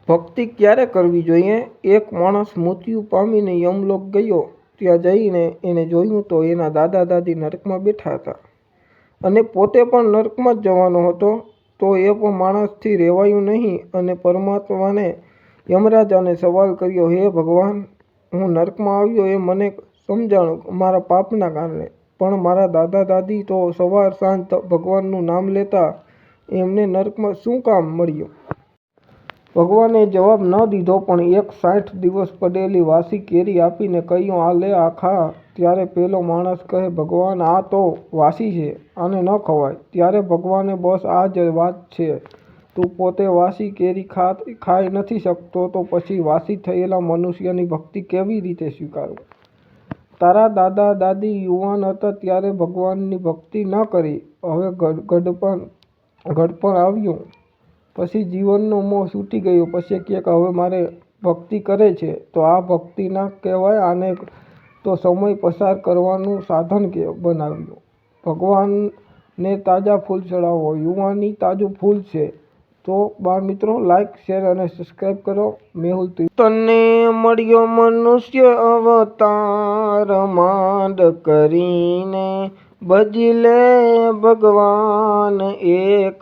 ભક્તિ ક્યારે કરવી જોઈએ? એક માણસ મૃત્યુ પામીને યમલોક ગયો. ત્યાં જઈને એણે જોયું તો એના દાદા દાદી નરકમાં બેઠા હતા અને પોતે પણ નરકમાં જ જવાનો હતો. તો એ પણ માણસથી રહેવાયું નહીં અને પરમાત્માને યમરાજાને સવાલ કર્યો, હે ભગવાન, હું નરકમાં આવ્યો એ મને સમજાણું મારા પાપના કારણે, પણ મારા દાદા દાદી તો સવાર સાંજ ભગવાનનું નામ લેતા, એમને નરકમાં શું કામ મળ્યું? ભગવાને જવાબ ન દીધો, પણ એક 60 દિવસ પડેલી વાસી કેરી આપીને કહ્યું, આ લે, આ ખા. ત્યારે પેલો માણસ કહે, ભગવાન, આ તો વાસી છે, આને ન ખવાય. ત્યારે ભગવાને, બસ આ જ વાત છે. તું પોતે વાસી કેરી ખાઈ નથી શકતો તો પછી વાસી થયેલા મનુષ્યની ભક્તિ કેવી રીતે સ્વીકારું? તારા દાદા દાદી યુવાન હતા ત્યારે ભગવાનની ભક્તિ ન કરી, હવે ઘડપણ આવ્યું, પછી જીવનનો મોહ છૂટી ગયો, પછી કહે હવે મારે ભક્તિ કરે છે, તો આ ભક્તિ ના કહેવાય. આને તો સમય પસાર કરવાનું સાધન બનાવ્યું. ભગવાનને તાજા ફૂલ ચડાવો. યુવાની તાજું ફૂલ છે. તો બાળ મિત્રો, લાઈક, શેર અને સબસ્ક્રાઈબ કરો. મેહુલ તને મળ્યો મનુષ્ય અવતાર, માંડ કરીને ભજી લે ભગવાન એક.